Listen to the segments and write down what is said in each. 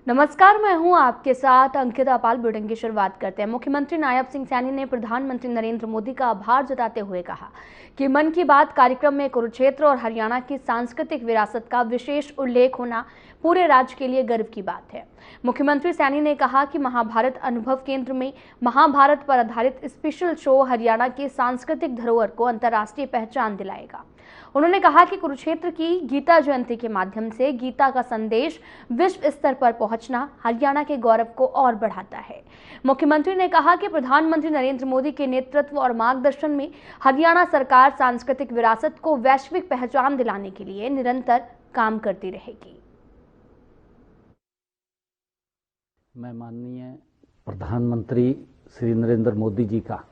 नमस्कार, मैं हूं आपके साथ अंकिता पाल। बुलेटिन की शुरुआत करते हैं। मुख्यमंत्री नायब सिंह सैनी ने प्रधानमंत्री नरेंद्र मोदी का आभार जताते हुए कहा कि मन की बात कार्यक्रम में कुरुक्षेत्र और हरियाणा की सांस्कृतिक विरासत का विशेष उल्लेख होना पूरे राज्य के लिए गर्व की बात है। मुख्यमंत्री सैनी ने कहा कि महाभारत अनुभव केंद्र में महाभारत पर आधारित स्पेशल शो हरियाणा की सांस्कृतिक धरोहर को अंतर्राष्ट्रीय पहचान दिलाएगा। उन्होंने कहा कि कुरुक्षेत्र की गीता जयंती के माध्यम से गीता का संदेश विश्व स्तर पर पहुंचना हरियाणा के गौरव को और बढ़ाता है। मुख्यमंत्री ने कहा कि प्रधानमंत्री नरेंद्र मोदी के नेतृत्व और मार्गदर्शन में हरियाणा सरकार सांस्कृतिक विरासत को वैश्विक पहचान दिलाने के लिए निरंतर काम करती रहेगी। मैं माननीय प्रधानमंत्री श्री नरेंद्र मोदी जी का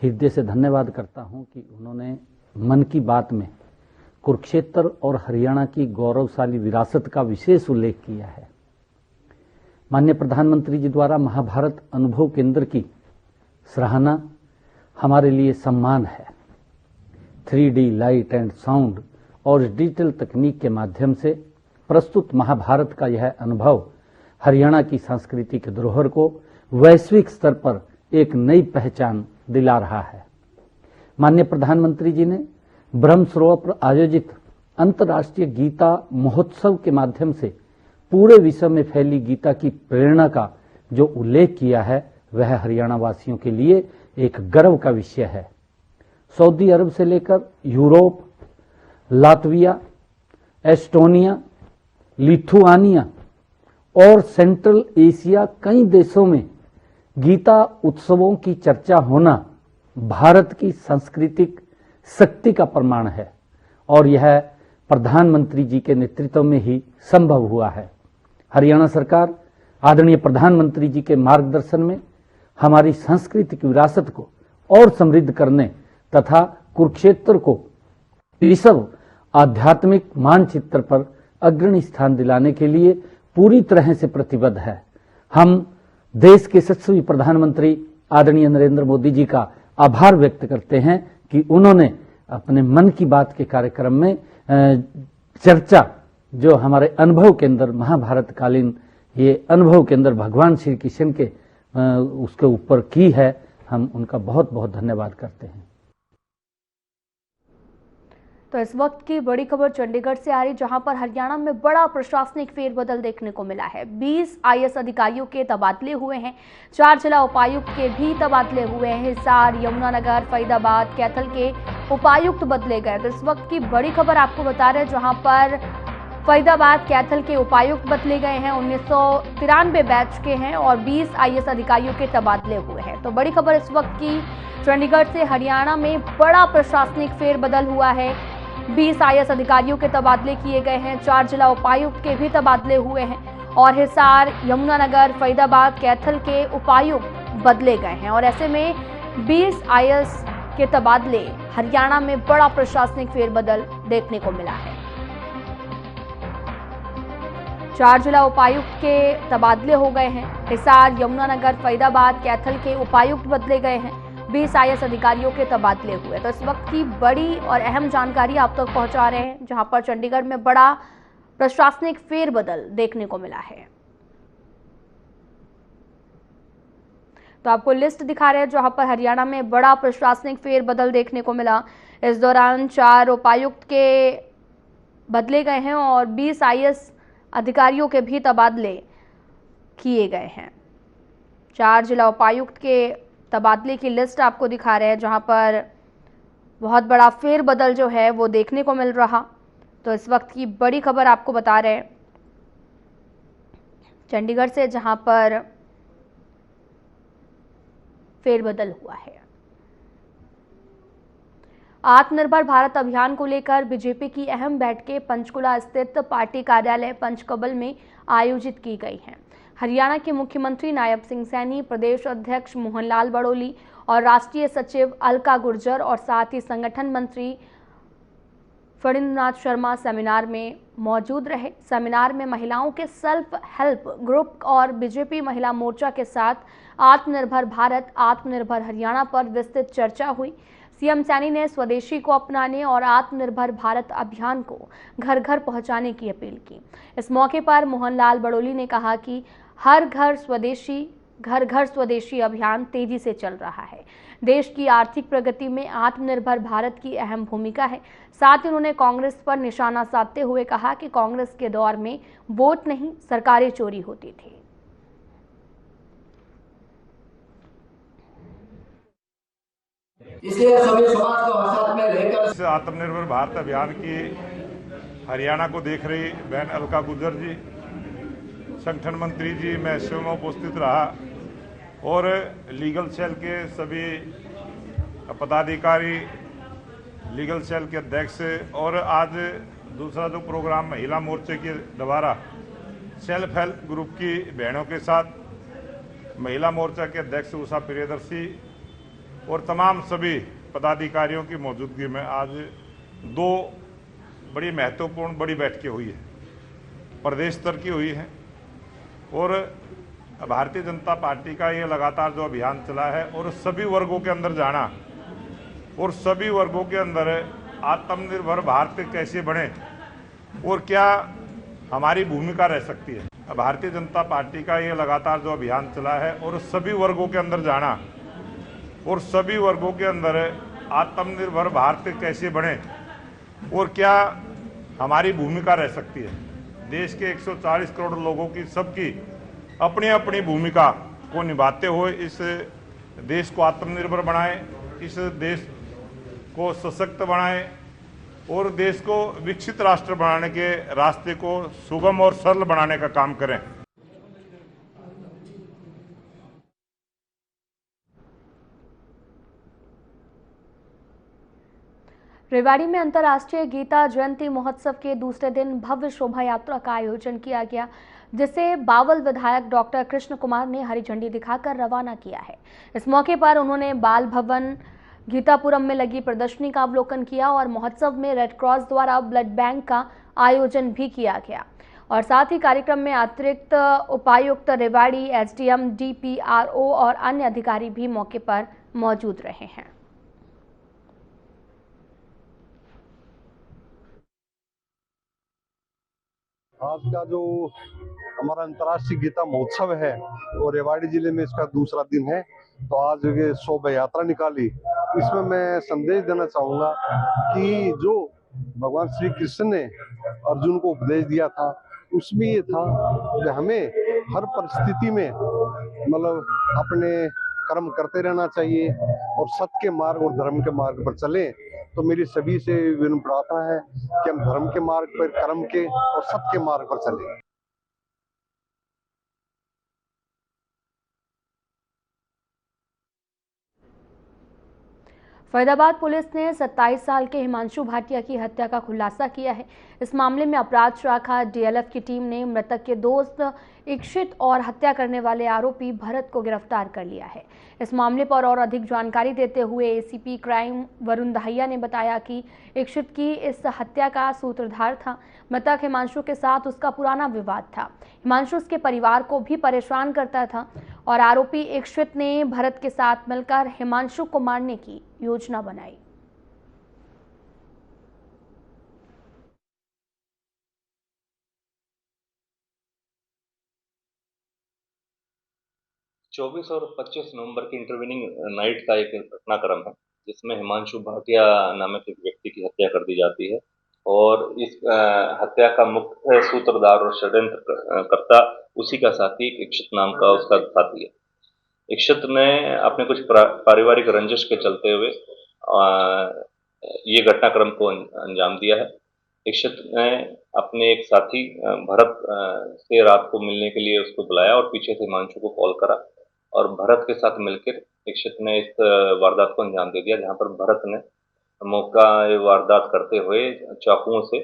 हृदय से धन्यवाद करता हूं कि उन्होंने मन की बात में कुरुक्षेत्र और हरियाणा की गौरवशाली विरासत का विशेष उल्लेख किया है। माननीय प्रधानमंत्री जी द्वारा महाभारत अनुभव केंद्र की सराहना हमारे लिए सम्मान है। 3D लाइट एंड साउंड और डिजिटल तकनीक के माध्यम से प्रस्तुत महाभारत का यह अनुभव हरियाणा की सांस्कृतिक धरोहर को वैश्विक स्तर पर एक नई पहचान दिला रहा है। माननीय प्रधानमंत्री जी ने ब्रह्म सरोवर पर आयोजित अंतर्राष्ट्रीय गीता महोत्सव के माध्यम से पूरे विश्व में फैली गीता की प्रेरणा का जो उल्लेख किया है वह हरियाणा वासियों के लिए एक गर्व का विषय है। सऊदी अरब से लेकर यूरोप, लातविया, एस्टोनिया, लिथुआनिया और सेंट्रल एशिया कई देशों में गीता उत्सवों की चर्चा होना भारत की सांस्कृतिक शक्ति का प्रमाण है और यह प्रधानमंत्री जी के नेतृत्व में ही संभव हुआ है। हरियाणा सरकार आदरणीय प्रधानमंत्री जी के मार्गदर्शन में हमारी सांस्कृतिक विरासत को और समृद्ध करने तथा कुरुक्षेत्र को विश्व आध्यात्मिक मानचित्र पर अग्रणी स्थान दिलाने के लिए पूरी तरह से प्रतिबद्ध है। हम देश के यशस्वी प्रधानमंत्री आदरणीय नरेंद्र मोदी जी का आभार व्यक्त करते हैं कि उन्होंने अपने मन की बात के कार्यक्रम में चर्चा जो हमारे अनुभव के अंदर महाभारत कालीन ये अनुभव के अंदर भगवान श्री कृष्ण के उसके ऊपर की है। हम उनका बहुत बहुत धन्यवाद करते हैं। तो इस वक्त की बड़ी खबर चंडीगढ़ से आ रही, जहां पर हरियाणा में बड़ा प्रशासनिक फेरबदल देखने को मिला है। 20 IAS अधिकारियों के तबादले हुए हैं। 4 जिला उपायुक्त के भी तबादले हुए हैं। हिसार, यमुनानगर, फरीदाबाद, कैथल के उपायुक्त बदले गए। तो इस वक्त की बड़ी खबर आपको बता रहे हैं, जहां पर फरीदाबाद, कैथल के उपायुक्त बदले गए हैं। 1993 बैच के हैं और 20 IAS अधिकारियों के तबादले हुए हैं। तो बड़ी खबर इस वक्त की चंडीगढ़ से, हरियाणा में बड़ा प्रशासनिक फेरबदल हुआ है। 20 IAS अधिकारियों के तबादले किए गए हैं। 4 जिला उपायुक्त के भी तबादले हुए हैं और हिसार, यमुनानगर, फरीदाबाद, कैथल के उपायुक्त बदले गए हैं। और ऐसे में 20 IAS के तबादले, हरियाणा में बड़ा प्रशासनिक फेरबदल देखने को मिला है। 4 जिला उपायुक्त के तबादले हो गए हैं। हिसार, यमुनानगर, फरीदाबाद, कैथल के उपायुक्त बदले गए हैं। 20 IAS अधिकारियों के तबादले हुए। तो इस वक्त की बड़ी और अहम जानकारी आप तक पहुंचा रहे हैं, जहां पर चंडीगढ़ में बड़ा प्रशासनिक फेरबदल देखने को मिला है। तो आपको लिस्ट दिखा रहे हैं, जहां पर हरियाणा में बड़ा प्रशासनिक फेरबदल देखने को मिला। इस दौरान 4 उपायुक्त के बदले गए हैं और 20 IAS अधिकारियों के भी तबादले किए गए हैं। 4 जिला उपायुक्त के तबादले की लिस्ट आपको दिखा रहे हैं, जहां पर बहुत बड़ा फेरबदल जो है वो देखने को मिल रहा। तो इस वक्त की बड़ी खबर आपको बता रहे हैं चंडीगढ़ से, जहां पर फेरबदल हुआ है। आत्मनिर्भर भारत अभियान को लेकर बीजेपी की अहम बैठकें पंचकुला स्थित पार्टी कार्यालय पंचकबल में आयोजित की गई हैं। हरियाणा के मुख्यमंत्री नायब सिंह सैनी, प्रदेश अध्यक्ष मोहनलाल बड़ोली और राष्ट्रीय सचिव अलका गुर्जर और साथ ही संगठन मंत्री फणींद्रनाथ शर्मा सेमिनार में मौजूद रहे। सेमिनार में महिलाओं के सेल्फ हेल्प ग्रुप और बीजेपी महिला मोर्चा के साथ आत्मनिर्भर भारत, आत्मनिर्भर हरियाणा पर विस्तृत चर्चा हुई। सीएम सैनी ने स्वदेशी को अपनाने और आत्मनिर्भर भारत अभियान को घर घर पहुंचाने की अपील की। इस मौके पर मोहनलाल बड़ोली ने कहा कि हर घर घर स्वदेशी अभियान तेजी से चल रहा है। देश की आर्थिक प्रगति में आत्मनिर्भर भारत की अहम भूमिका है। साथ ही उन्होंने कांग्रेस पर निशाना साधते हुए कहा कि कांग्रेस के दौर में वोट नहीं, सरकारें चोरी होती थी। इसलिए सभी समाज को साथ में लेकर आत्मनिर्भर भारत अभियान की हरियाणा को देख रही बहन अलका गुर्जर जी, संगठन मंत्री जी, मैं स्वयं उपस्थित रहा और लीगल सेल के सभी पदाधिकारी, लीगल सेल के अध्यक्ष और आज दूसरा जो प्रोग्राम महिला मोर्चे के द्वारा सेल्फ हेल्प ग्रुप की बहनों के साथ महिला मोर्चा के अध्यक्ष उषा प्रियदर्शी और तमाम सभी पदाधिकारियों की मौजूदगी में आज दो बड़ी महत्वपूर्ण बड़ी बैठकें हुई है, प्रदेश स्तर की हुई है। और भारतीय जनता पार्टी का ये लगातार जो अभियान चला है और सभी वर्गों के अंदर जाना और सभी वर्गों के अंदर आत्मनिर्भर भारत कैसे बने और क्या हमारी भूमिका रह सकती है। भारतीय जनता पार्टी का ये लगातार जो अभियान चला है और सभी वर्गों के अंदर जाना और सभी वर्गों के अंदर आत्मनिर्भर भारत कैसे बने और क्या हमारी भूमिका रह सकती है। देश के 140 करोड़ लोगों की सबकी अपनी अपनी भूमिका को निभाते हुए इस देश को आत्मनिर्भर बनाएं, इस देश को सशक्त बनाएं और देश को विकसित राष्ट्र बनाने के रास्ते को सुगम और सरल बनाने का काम करें। रेवाड़ी में अंतर्राष्ट्रीय गीता जयंती महोत्सव के दूसरे दिन भव्य शोभा यात्रा का आयोजन किया गया, जिसे बावल विधायक डॉक्टर कृष्ण कुमार ने हरी झंडी दिखाकर रवाना किया है। इस मौके पर उन्होंने बाल भवन गीतापुरम में लगी प्रदर्शनी का अवलोकन किया और महोत्सव में रेड क्रॉस द्वारा ब्लड बैंक का आयोजन भी किया गया और साथ ही कार्यक्रम में अतिरिक्त उपायुक्त रेवाड़ी, एसडीएम, डीपीआरओ और अन्य अधिकारी भी मौके पर मौजूद रहे हैं। आज का जो हमारा अंतर्राष्ट्रीय गीता महोत्सव है वो रेवाड़ी जिले में इसका दूसरा दिन है। तो आज ये शोभा यात्रा निकाली, इसमें मैं संदेश देना चाहूंगा कि जो भगवान श्री कृष्ण ने अर्जुन को उपदेश दिया था उसमें ये था कि हमें हर परिस्थिति में मतलब अपने कर्म करते रहना चाहिए और सत्य के मार्ग और धर्म के मार्ग पर चलें। तो मेरी सभी से विनम्र प्रार्थना है कि हम धर्म के मार्ग पर, कर्म के और सत्य के मार्ग पर चलें। फरीदाबाद पुलिस ने 27 साल के हिमांशु भाटिया की हत्या का खुलासा किया है। इस मामले में अपराध शाखा डीएलएफ की टीम ने मृतक के दोस्त इक्षित और हत्या करने वाले आरोपी भरत को गिरफ्तार कर लिया है। इस मामले पर और अधिक जानकारी देते हुए एसीपी क्राइम वरुण दहिया ने बताया कि इक्षित की इस हत्या का सूत्रधार था। मृतक हिमांशु के साथ उसका पुराना विवाद था। हिमांशु उसके परिवार को भी परेशान करता था और आरोपी इक्षित ने भरत के साथ मिलकर हिमांशु को मारने की योजना बनाई। चौबीस और 25 नवंबर की इंटरवेनिंग नाइट का एक घटनाक्रम है जिसमें हिमांशु भाटिया नामक एक व्यक्ति की हत्या कर दी जाती है और इस हत्या का मुख्य सूत्रधार और षड्यंत्र करता उसी का साथी इक्षित नाम का उसका साथी है। इक्षित ने अपने कुछ पारिवारिक रंजिश के चलते हुए ये घटनाक्रम को अंजाम दिया है। इक्षित ने अपने एक साथी भरत से रात को मिलने के लिए उसको बुलाया और पीछे से हिमांशु को कॉल करा और भरत के साथ मिलकर इक्षित ने इस वारदात को अंजाम दे दिया, जहां पर भरत ने मौका वारदात करते हुए चाकुओं से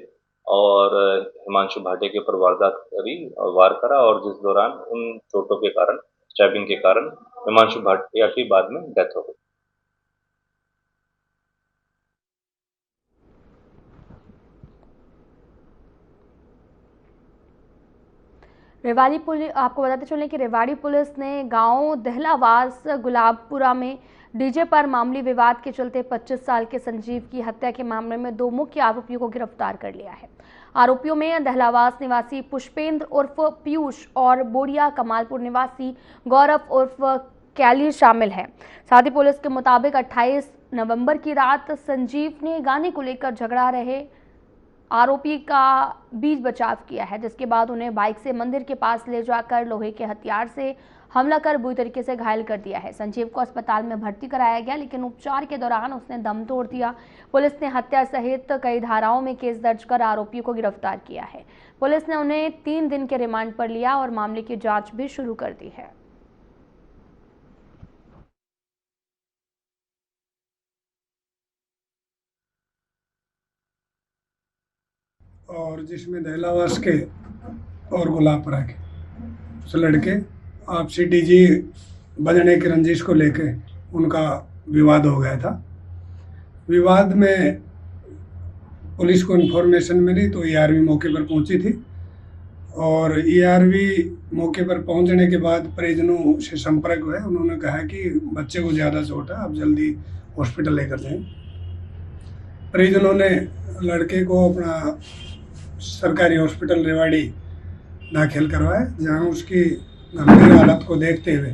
और हिमांशु भाटिया के ऊपर वारदात करी और वार करा और जिस दौरान उन चोटों के कारण, स्टैबिंग के कारण हिमांशु भाटिया की बाद में डेथ हो गई। रेवाड़ी पुलिस, आपको बताते चलें कि रेवाड़ी पुलिस ने गांव दहलावास गुलाबपुरा में डीजे पर मामूली विवाद के चलते 25 साल के संजीव की हत्या के मामले में 2 मुख्य आरोपियों को गिरफ्तार कर लिया है। आरोपियों में दहलावास निवासी पुष्पेंद्र उर्फ पीयूष और बोड़िया कमालपुर निवासी गौरव उर्फ कैली शामिल है। साथ ही पुलिस के मुताबिक 28 नवंबर की रात संजीव ने गाने को लेकर झगड़ा रहे आरोपी का बीच बचाव किया है, जिसके बाद उन्हें बाइक से मंदिर के पास ले जाकर लोहे के हथियार से हमला कर बुरी तरीके से घायल कर दिया है। संजीव को अस्पताल में भर्ती कराया गया, लेकिन उपचार के दौरान उसने दम तोड़ दिया। पुलिस ने हत्या सहित कई धाराओं में केस दर्ज कर आरोपियों को गिरफ्तार किया है। पुलिस ने उन्हें 3 दिन के रिमांड पर लिया और मामले की जांच भी शुरू कर दी है। और जिसमें दहलावास के और गुलाबपुरा के उस लड़के आपसी डीजे बजने की रंजिश को लेके उनका विवाद हो गया था। विवाद में पुलिस को इन्फॉर्मेशन मिली तो ईआरवी मौके पर पहुंची थी और ईआरवी मौके पर पहुंचने के बाद परिजनों से संपर्क हुआ। उन्होंने कहा कि बच्चे को ज़्यादा चोट है, आप जल्दी हॉस्पिटल लेकर जाएं। परिजनों ने लड़के को अपना सरकारी हॉस्पिटल रेवाड़ी दाखिल करवाया, जहां उसकी गंभीर हालत को देखते हुए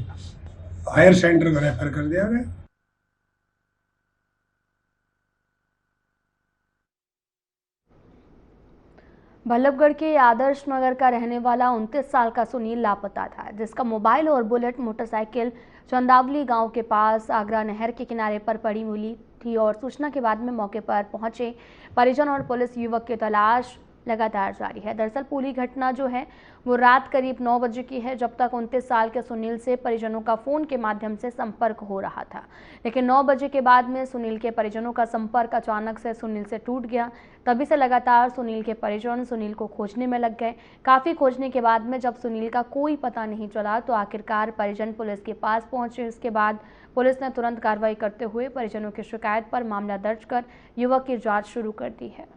हायर सेंटर को रेफर कर दिया गया। बल्लभगढ़ के आदर्श नगर का रहने वाला 29 साल का सुनील लापता था, जिसका मोबाइल और बुलेट मोटरसाइकिल चंदावली गांव के पास आगरा नहर के किनारे पर पड़ी मिली थी और सूचना के बाद में मौके पर पहुंचे परिजन और पुलिस युवक की तलाश लगातार जारी है। दरअसल पूरी घटना जो है वो रात करीब 9 बजे की है, जब तक 29 साल के सुनील से परिजनों का फोन के माध्यम से संपर्क हो रहा था। लेकिन 9 बजे के बाद में सुनील के परिजनों का संपर्क अचानक से सुनील से टूट गया। तभी से लगातार सुनील के परिजन सुनील को खोजने में लग गए। काफ़ी खोजने के बाद में जब सुनील का कोई पता नहीं चला तो आखिरकार परिजन पुलिस के पास पहुंचे। इसके बाद पुलिस ने तुरंत कार्रवाई करते हुए परिजनों की शिकायत पर मामला दर्ज कर युवक की जाँच शुरू कर दी है।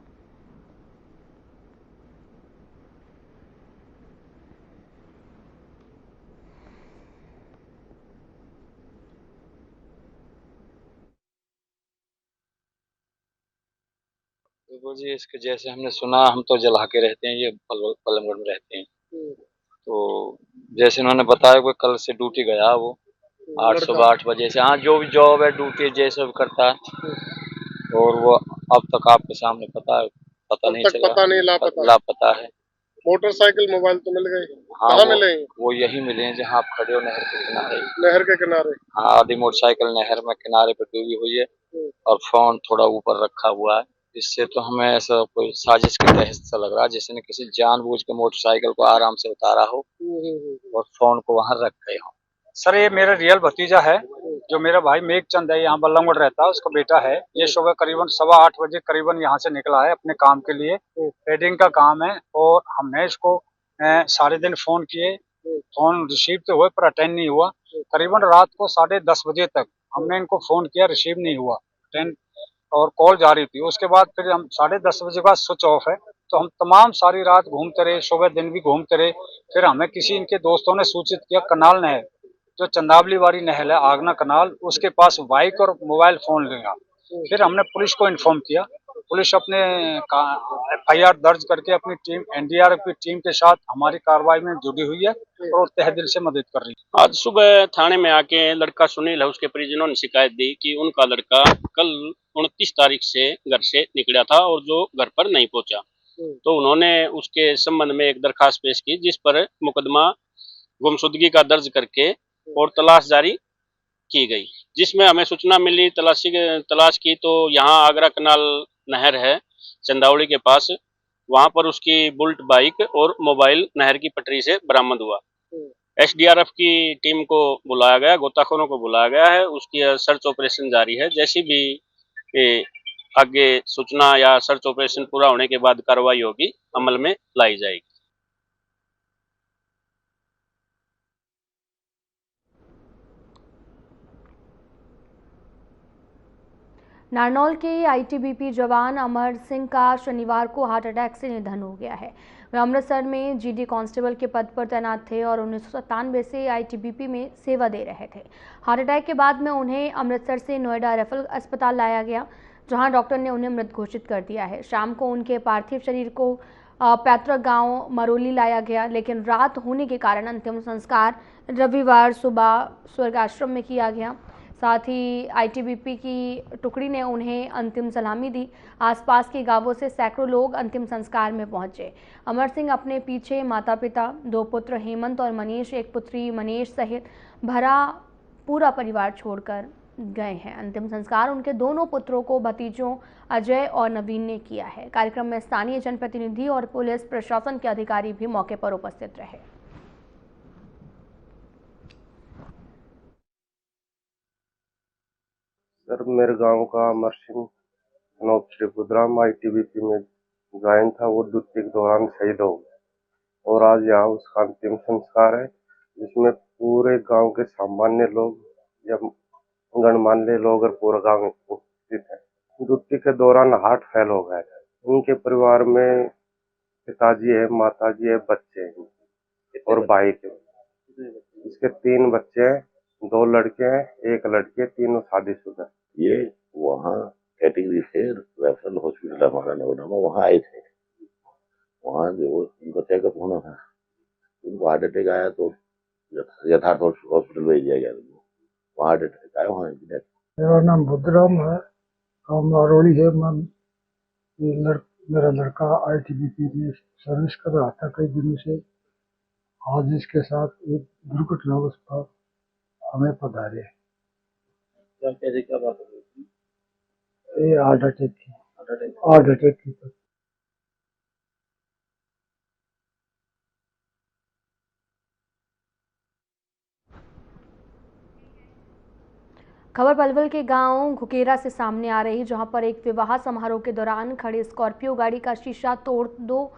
देखो जी, इसके जैसे हमने सुना, हम तो जला के रहते हैं, ये बल्लभगढ़ में रहते हैं। तो जैसे उन्होंने बताया कि कल से ड्यूटी गया वो 8 बजे से। हाँ, जो भी जॉब है ड्यूटी जैसे भी करता है और वो अब तक आपके सामने पता नहीं चला, पता नहीं, लापता है। मोटरसाइकिल मोबाइल तो मिल गए? हाँ, कहाँ मिले? वो यही मिले हैं जहाँ आप खड़े हो, नहर के किनारे। नहर के किनारे? हाँ, आधी मोटरसाइकिल नहर में किनारे पे डूबी हुई है और फोन थोड़ा ऊपर रखा हुआ है। इससे तो हमें ऐसा कोई साजिश के तहत सा लग रहा है, जिसने किसी जानबूझ के मोटरसाइकिल को आराम से उतारा हो और फोन को वहां रख गए हो। सर, ये मेरा रियल भतीजा है, जो मेरा भाई मेघचंद है, यहाँ बल्लभगढ़ रहता है, उसका बेटा है। ये सुबह करीबन 8:15 बजे करीबन यहाँ से निकला है अपने काम के लिए। ट्रेडिंग का काम है और हमने इसको सारे दिन फोन किए, फोन रिसीव तो हुए पर अटेंड नहीं हुआ। करीबन रात को 10:30 बजे तक हमने इनको फोन किया, रिसीव नहीं हुआ और कॉल जा रही थी। उसके बाद फिर हम 10:30 बजे बाद स्विच ऑफ है, तो हम तमाम सारी रात घूमते रहे, सुबह दिन भी घूमते रहे। फिर हमें किसी इनके दोस्तों ने सूचित किया, कनाल नहर जो चंदावली वाली नहर है, आगना कनाल, उसके पास बाइक और मोबाइल फोन लिया। फिर हमने पुलिस को इन्फॉर्म किया। पुलिस अपने FIR दर्ज करके अपनी टीम NDRF की टीम के साथ हमारी कार्रवाई में जुड़ी हुई है और तहे दिल से मदद कर रही है। आज सुबह थाने में आके लड़का सुनील है, उसके परिजनों ने शिकायत दी कि उनका लड़का कल 29 तारीख से घर से निकला था और जो घर पर नहीं पहुंचा। तो उन्होंने उसके संबंध में एक दरखास्त पेश की, जिस पर मुकदमा गुमशुदगी का दर्ज करके और तलाश जारी की गई। जिसमें हमें सूचना मिली, तलाश की तो यहाँ आगरा कनाल नहर है चंदावली के पास, वहां पर उसकी बुलेट बाइक और मोबाइल नहर की पटरी से बरामद हुआ। SDRF की टीम को बुलाया गया, गोताखोरों को बुलाया गया है, उसकी सर्च ऑपरेशन जारी है। जैसी भी आगे सूचना या सर्च ऑपरेशन पूरा होने के बाद कार्रवाई होगी, अमल में लाई जाएगी। नारनौल के ITBP जवान अमर सिंह का शनिवार को हार्ट अटैक से निधन हो गया है। वे अमृतसर में जीडी कांस्टेबल के पद पर तैनात थे और 1997 से आईटीबीपी में सेवा दे रहे थे। हार्ट अटैक के बाद में उन्हें अमृतसर से नोएडा रेफरल अस्पताल लाया गया, जहां डॉक्टर ने उन्हें मृत घोषित कर दिया है। शाम को उनके पार्थिव शरीर को पैतृक गांव मरोली लाया गया, लेकिन रात होने के कारण अंतिम संस्कार रविवार सुबह स्वर्ग आश्रम में किया गया। साथ ही आईटीबीपी की टुकड़ी ने उन्हें अंतिम सलामी दी। आसपास के गांवों से सैकड़ों लोग अंतिम संस्कार में पहुंचे। अमर सिंह अपने पीछे माता पिता, 2 पुत्र हेमंत और मनीष, एक पुत्री मनीष सहित भरा पूरा परिवार छोड़कर गए हैं। अंतिम संस्कार उनके दोनों पुत्रों को भतीजों अजय और नवीन ने किया है। कार्यक्रम में स्थानीय जनप्रतिनिधि और पुलिस प्रशासन के अधिकारी भी मौके पर उपस्थित रहे। सर, मेरे गांव का अमर सिंह नौब श्रीपुद्राम आईटीबीपी में गायन था। वो ड्यूटी के दौरान शहीद हो गए और आज यहाँ उसका अंतिम संस्कार है, जिसमें पूरे गांव के सामान्य लोग या गणमान्य लोग और पूरा गांव उपस्थित है। ड्यूटी के दौरान हार्ट फेल हो गया था। उनके परिवार में पिताजी है, माताजी है, बच्चे हैं और भाई के। इसके 3 बच्चे हैं, 2 लड़के हैं, 1 लड़की है, तीनों शादीशुदा। ये वहाँ कैटेगरी से रेफरल हॉस्पिटल हमारा नोएडा में वहाँ आए थे। वहाँ जो उनका चेकअप होना था, उनको हार्ट अटैक आया तो यथार्थ हॉस्पिटल भेज दिया गया। वहाँ हार्ट अटैक आया, वहाँ डेथ। मेरा नाम बुद्धराम है, गाँव मरोली है। मेरा लड़का आईटीबीपी में सर्विस कर रहा था कई दिनों से। आज इसके साथ एक दुर्घटना पर हमें पधारे। क्या बात हो गई? ये हार्ट अटैक की। खबर पलवल के गांव घुकेरा से सामने आ रही, जहां पर एक विवाह समारोह के दौरान खड़ी स्कॉर्पियो गाड़ी का शीशा तोड़ 2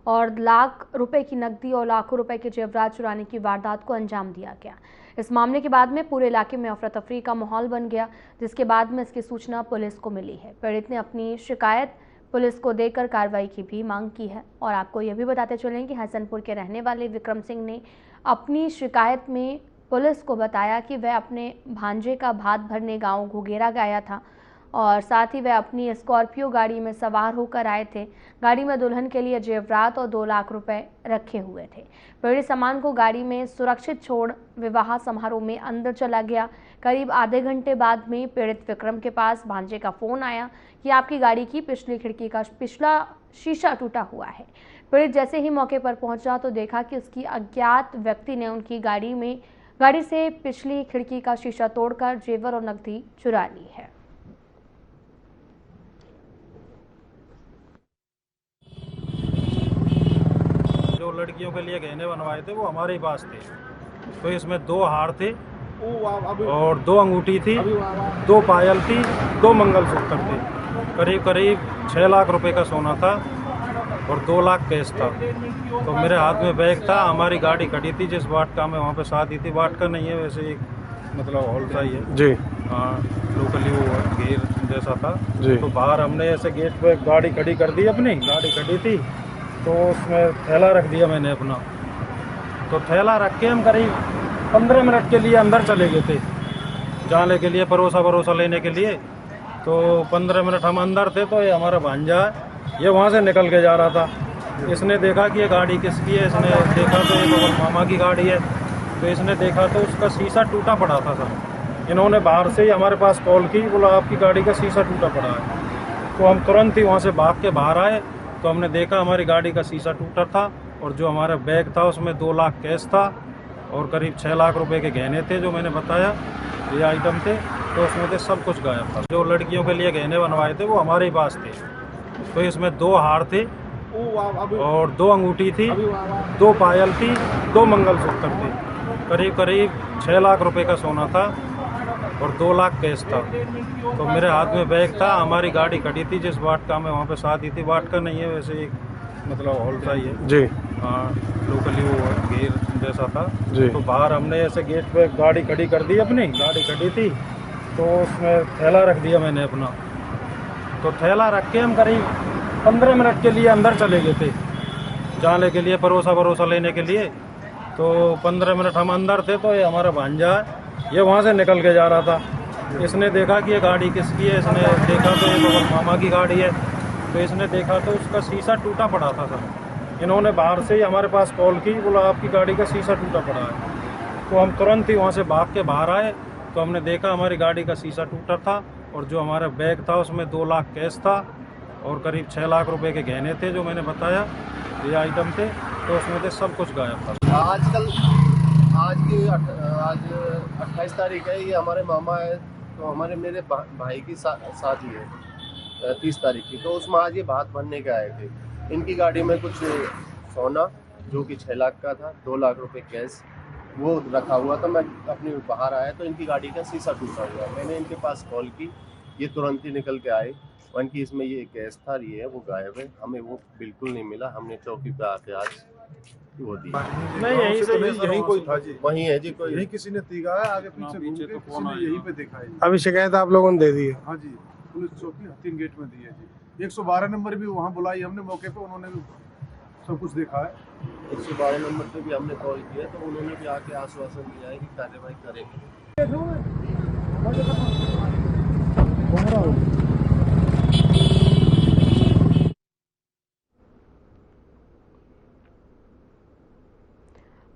और लाख रुपए की नकदी और लाखों रुपए के जेवरात चुराने की वारदात को अंजाम दिया गया। इस मामले के बाद में पूरे इलाके में अफरा तफरी का माहौल बन गया, जिसके बाद में इसकी सूचना पुलिस को मिली है। पीड़ित ने अपनी शिकायत पुलिस को देकर कार्रवाई की भी मांग की है। और आपको यह भी बताते चलें कि हसनपुर के रहने वाले विक्रम सिंह ने अपनी शिकायत में पुलिस को बताया कि वह अपने भांजे का भात भरने गांव घुकेरा गया था और साथ ही वह अपनी स्कॉर्पियो गाड़ी में सवार होकर आए थे। गाड़ी में दुल्हन के लिए जेवरात और 2 लाख रुपए रखे हुए थे। पीड़ित सामान को गाड़ी में सुरक्षित छोड़ विवाह समारोह में अंदर चला गया। करीब आधे घंटे बाद में पीड़ित विक्रम के पास भांजे का फोन आया कि आपकी गाड़ी की पिछली खिड़की का पिछला शीशा टूटा हुआ है। पीड़ित जैसे ही मौके पर पहुंचा तो देखा कि उसकी अज्ञात व्यक्ति ने उनकी गाड़ी से पिछली खिड़की का शीशा तोड़कर जेवर और नकदी चुरा ली है। जो लड़कियों के लिए गहने बनवाए थे वो हमारे पास थे। तो इसमें 2 हार थे और 2 अंगूठी थी, 2 पायल थी, 2 मंगलसूत्र थे। करीब 6 लाख रुपए का सोना था और 2 लाख कैश था। तो मेरे हाथ में बैग था। हमारी गाड़ी खड़ी थी जिस वाटका में, वहाँ पे शादी थी। वाटका नहीं है, वैसे एक मतलब हॉल सा ही है जी। हाँ, लोकली वो घेर जैसा था जी। तो बाहर हमने ऐसे गेट पे गाड़ी खड़ी कर दी, अपनी गाड़ी खड़ी थी तो उसमें थैला रख दिया मैंने अपना। तो थैला रख के हम करीब 15 मिनट के लिए अंदर चले गए थे जाने के लिए, भरोसा लेने के लिए। तो 15 मिनट हम अंदर थे तो ये हमारा भांजा ये वहाँ से निकल के जा रहा था। इसने देखा कि ये गाड़ी किसकी है। इसने देखा तो ये तो मामा की गाड़ी है। तो इसने देखा तो उसका शीशा टूटा पड़ा था सर। इन्होंने बाहर से ही हमारे पास कॉल की, बोला आपकी गाड़ी का शीशा टूटा पड़ा है। तो हम तुरंत ही वहाँ से भाग के बाहर आए तो हमने देखा हमारी गाड़ी का शीशा टूटा था और जो हमारा बैग था उसमें 2 लाख कैश था और करीब 6 लाख रुपए के गहने थे जो मैंने बताया, ये आइटम थे। तो उसमें से सब कुछ गायब था। जो लड़कियों के लिए गहने बनवाए थे वो हमारे पास थे। तो इसमें 2 हार थे और 2 अंगूठी थी, 2 पायल थी, 2 मंगलसूत्र थे। करीब 6 लाख रुपए का सोना था और 2 लाख कैश था। तो मेरे हाथ में बैग था। हमारी गाड़ी खड़ी थी जिस वाटका में, वहाँ पे शादी थी। वाटका नहीं है, वैसे एक मतलब हॉल सा ही है जी। हाँ, लोकली वो घेर जैसा था जी। तो बाहर हमने ऐसे गेट पे गाड़ी खड़ी कर दी, अपनी गाड़ी खड़ी थी तो उसमें थैला रख दिया मैंने अपना। तो थैला रख के हम करीब 15 मिनट के लिए अंदर चले गए थे जाने के लिए, भरोसा लेने के लिए। तो 15 मिनट हम अंदर थे तो ये हमारा भांजा ये वहाँ से निकल के जा रहा था। इसने देखा कि ये गाड़ी किसकी है, इसने देखा तो ये तो मामा की गाड़ी है। तो इसने देखा तो उसका शीशा टूटा पड़ा था सर। इन्होंने बाहर से ही हमारे पास कॉल की, बोला आपकी गाड़ी का शीशा टूटा पड़ा है। तो हम तुरंत ही वहाँ से भाग के बाहर आए तो हमने देखा हमारी गाड़ी का शीशा टूटा था और जो हमारा बैग था उसमें 2 लाख कैश था और करीब 6 लाख रुपए के गहने थे, जो मैंने बताया ये आइटम थे। तो उसमें से सब कुछ गायब था। आज 28 तारीख है, ये हमारे मामा है, तो हमारे मेरे भाई की शादी है 30 तारीख की। तो उसमें आज ये भात भरने के आए थे। इनकी गाड़ी में कुछ सोना जो कि 6 लाख का था, 2 लाख रुपए कैश वो रखा हुआ था। मैं अपने बाहर आया तो इनकी गाड़ी का शीशा टूटा हुआ। मैंने इनके पास कॉल की, ये तुरंत ही निकल के आए। उनकी इसमें ये कैश था, ये है वो गायब है, हमें वो बिल्कुल नहीं मिला। हमने चौकी पे आके आज वो दी। नहीं यहीं से यहीं कोई था जी, वहीं है जी, कोई यहीं किसी ने तीगा है, आगे पीछे घूम के किसी ने यहीं पे देखा है। अभी शिकायत आप लोगों ने दे दी है? हाँ जी, पुलिस चौकी हथिन गेट में दी है जी। 112 नंबर भी वहाँ बुलाई हमने मौके पे, उन्होंने भी सब कुछ देखा है। 112 नंबर पे भी हमने कॉल किया तो उन्होंने भी आके आश्वासन दिया है कि कार्रवाई करेंगे।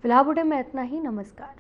फिलहाल बुलेटिन में इतना ही। नमस्कार।